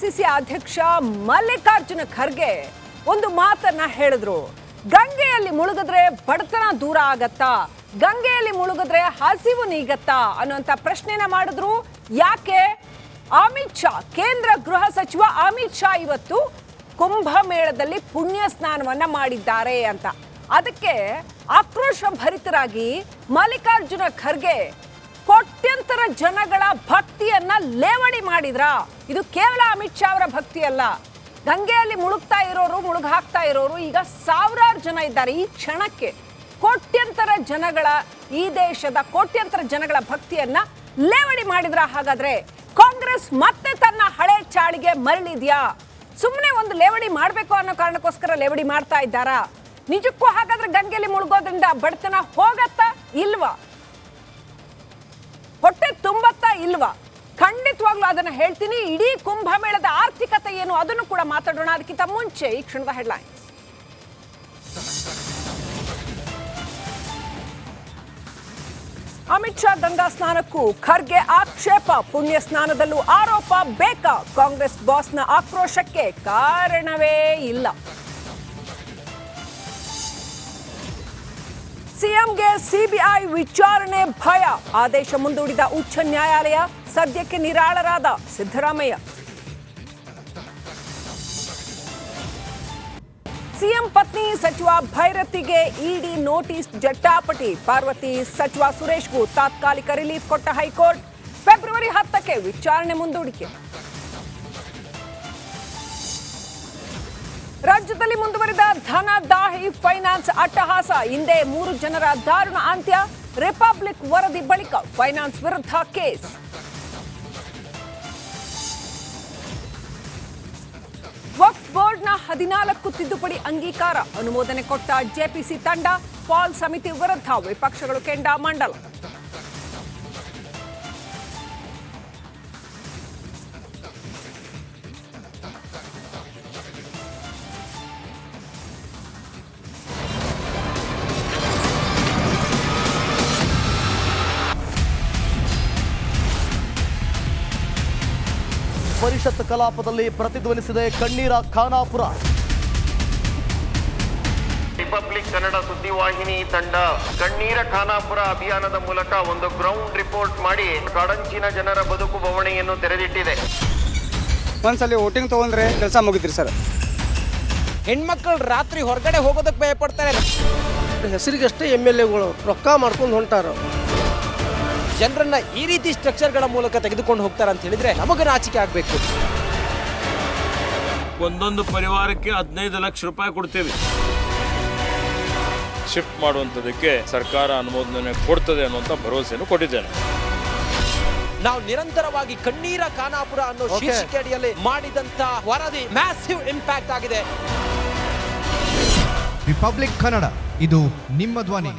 AICC ಅಧ್ಯಕ್ಷ ಮಲ್ಲಿಕಾರ್ಜುನ ಖರ್ಗೆ ಒಂದು ಮಾತನ್ನ ಹೇಳಿದ್ರು. ಗಂಗೆಯಲ್ಲಿ ಮುಳುಗಿದ್ರೆ ಬಡತನ ದೂರ ಆಗತ್ತಾ, ಗಂಗೆಯಲ್ಲಿ ಮುಳುಗಿದ್ರೆ ಹಸಿವು ನೀಗತ್ತಾ ಅನ್ನುವಂತ ಪ್ರಶ್ನೆನ ಮಾಡಿದ್ರು. ಯಾಕೆ? ಅಮಿತ್ ಶಾ, ಕೇಂದ್ರ ಗೃಹ ಸಚಿವ ಅಮಿತ್ ಶಾ ಇವತ್ತು ಕುಂಭಮೇಳದಲ್ಲಿ ಪುಣ್ಯ ಸ್ನಾನವನ್ನ ಮಾಡಿದ್ದಾರೆ ಅಂತ. ಅದಕ್ಕೆ ಆಕ್ರೋಶ ಭರಿತರಾಗಿ ಮಲ್ಲಿಕಾರ್ಜುನ ಖರ್ಗೆ ಕೋಟ್ಯಂತರ ಜನಗಳ ಭಕ್ತಿಯನ್ನ ಲೇವಡಿ ಮಾಡಿದ್ರ. ಇದು ಕೇವಲ ಅಮಿತ್ ಶಾ ಅವರ ಭಕ್ತಿ ಅಲ್ಲ, ಗಂಗೆಯಲ್ಲಿ ಮುಳುಗ್ತಾ ಇರೋರು, ಮುಳುಗ್ ಹಾಕ್ತಾ ಇರೋರು ಈಗ ಸಾವಿರಾರು ಜನ ಇದ್ದಾರೆ. ಈ ಕ್ಷಣಕ್ಕೆ ಕೋಟ್ಯಂತರ ಜನಗಳ, ಈ ದೇಶದ ಕೋಟ್ಯಂತರ ಜನಗಳ ಭಕ್ತಿಯನ್ನ ಲೇವಡಿ ಮಾಡಿದ್ರ. ಹಾಗಾದ್ರೆ ಕಾಂಗ್ರೆಸ್ ಮತ್ತೆ ತನ್ನ ಹಳೆ ಚಾಳಿಗೆ ಮರಳಿದ್ಯಾ? ಸುಮ್ಮನೆ ಒಂದು ಲೇವಡಿ ಮಾಡಬೇಕು ಅನ್ನೋ ಕಾರಣಕ್ಕೋಸ್ಕರ ಲೇವಡಿ ಮಾಡ್ತಾ ಇದ್ದಾರಾ? ನಿಜಕ್ಕೂ ಹಾಗಾದ್ರೆ ಗಂಗೆಯಲ್ಲಿ ಮುಳುಗೋದ್ರಿಂದ ಬಡತನ ಹೋಗತ್ತಾ ಇಲ್ವಾ? ಹೊಟ್ಟೆ ತುಂಬತ್ತಾ ಇಲ್ವಾ? ಖಂಡಿತವಾಗ್ಲೂ ಅದನ್ನ ಹೇಳ್ತೀನಿ. ಇಡೀ ಕುಂಭಮೇಳದ ಆರ್ಥಿಕತೆ ಏನು ಅದನ್ನು ಕೂಡ ಮಾತಾಡೋಣ. ಅದಕ್ಕಿಂತ ಮುಂಚೆ ಈ ಕ್ಷಣದ ಹೆಡ್ಲೈನ್ಸ್. ಅಮಿತ್ ಶಾ ಗಂಗಾ ಸ್ನಾನಕ್ಕೂ ಖರ್ಗೆ ಆಕ್ಷೇಪ, ಪುಣ್ಯ ಸ್ನಾನದಲ್ಲೂ ಆರೋಪ ಬೇಕಾ? ಕಾಂಗ್ರೆಸ್ ಬಾಸ್ನ ಆಕ್ರೋಶಕ್ಕೆ ಕಾರಣವೇ ಇಲ್ಲ. ಸಿಎಂಗೆ ಸಿಬಿಐ ವಿಚಾರಣೆ ಭಯ, ಆದೇಶ ಮುಂದೂಡಿದ ಉಚ್ಚ ನ್ಯಾಯಾಲಯ. ಸದ್ಯಕ್ಕೆ ನಿರಾಳರಾದ ಸಿದ್ದರಾಮಯ್ಯ. ಸಿಎಂ ಪತ್ನಿ ಸಚಿವ ಭೈರತಿಗೆ ಇಡಿ ನೋಟಿಸ್ ಜಟ್ಟಾಪಟಿ. ಪಾರ್ವತಿ ಸಚಿವ ಸುರೇಶ್ಗೂ ತಾತ್ಕಾಲಿಕ ರಿಲೀಫ್ ಕೊಟ್ಟ ಹೈಕೋರ್ಟ್. ಫೆಬ್ರವರಿ 10ಕ್ಕೆ ವಿಚಾರಣೆ ಮುಂದೂಡಿಕೆ. ರಾಜ್ಯದಲ್ಲಿ ಮುಂದುವರಿದ ಧನದಾಹಿ ಫೈನಾನ್ಸ್ ಅಟ್ಟಹಾಸ. ಹಿಂದೆ 3 ಜನರ ದಾರುಣ ಅಂತ್ಯ. ರಿಪಬ್ಲಿಕ್ ವರದಿ ಬಳಿಕ ಫೈನಾನ್ಸ್ ವಿರುದ್ಧ ಕೇಸ್. ವಕ್ಫ್ ಬೋರ್ಡ್ನ 14 ತಿದ್ದುಪಡಿ ಅಂಗೀಕಾರ. ಅನುಮೋದನೆ ಕೊಟ್ಟ ಜೆಪಿಸಿ ತಂಡ. ಪಾಲ್ ಸಮಿತಿ ವಿರುದ್ಧ ವಿಪಕ್ಷಗಳು ಕೆಂಡಾಮಂಡಲ. ಪರಿಷತ್ ಕಲಾಪದಲ್ಲಿ ಪ್ರತಿಧ್ವನಿಸಿದೆ ಕಣ್ಣೀರ ಖಾನಾಪುರ. ರಿಪಬ್ಲಿಕ್ ಕನ್ನಡ ಸುದ್ದಿವಾಹಿನಿ ತಂಡ ಕಣ್ಣೀರ ಖಾನಾಪುರ ಅಭಿಯಾನದ ಮೂಲಕ ಒಂದು ಗ್ರೌಂಡ್ ರಿಪೋರ್ಟ್ ಮಾಡಿ ಕಾಡಂಚಿನ ಜನರ ಬದುಕು ಬವಣೆಯನ್ನು ತೆರೆದಿಟ್ಟಿದೆ. ಒಂದ್ಸಲಿ ವೋಟಿಂಗ್ ತಗೊಂಡ್ರೆ ಕೆಲಸ ಮುಗಿದ್ರಿ ಸರ್. ಹೆಣ್ಮಕ್ಳು ರಾತ್ರಿ ಹೊರಗಡೆ ಹೋಗೋದಕ್ಕೆ ಭಯ ಪಡ್ತಾರೆ. ಹೆಸರಿಗಷ್ಟೇ MLAಗಳು ರೊಕ್ಕ ಮಾಡ್ಕೊಂಡು ಹೊಂಟಾರ. ಜನರನ್ನ ಈ ರೀತಿ ಸ್ಟ್ರಕ್ಚರ್ಗಳ ಮೂಲಕ ತೆಗೆದುಕೊಂಡು ಹೋಗ್ತಾರೆ ಅಂತ ಹೇಳಿದ್ರೆ ನಮಗೆ ನಾಚಿಕೆ ಆಗಬೇಕು. ಒಂದೊಂದು ಪರಿವಾರಕ್ಕೆ 15 ಲಕ್ಷ ರೂಪಾಯಿ ಕೊಡ್ತೇವೆ. ಶಿಫ್ಟ್ ಮಾಡುವಂಥದ್ದಕ್ಕೆ ಸರ್ಕಾರ ಅನುಮೋದನೆ ಕೊಡ್ತದೆ ಅನ್ನುವಂಥ ಭರವಸೆಯನ್ನು ಕೊಟ್ಟಿದ್ದೇನೆ. ನಾವು ನಿರಂತರವಾಗಿ ಕಣ್ಣೀರ ಖಾನಾಪುರ ಅನ್ನೋ ಶೀರ್ಷಿಕೆ ಅಡಿಯಲ್ಲಿ ಮಾಡಿದಂತ ವರದಿ ಮ್ಯಾಸಿವ್ ಇಂಪ್ಯಾಕ್ಟ್ ಆಗಿದೆ. ರಿಪಬ್ಲಿಕ್ ಕನ್ನಡ, ಇದು ನಿಮ್ಮ ಧ್ವನಿ.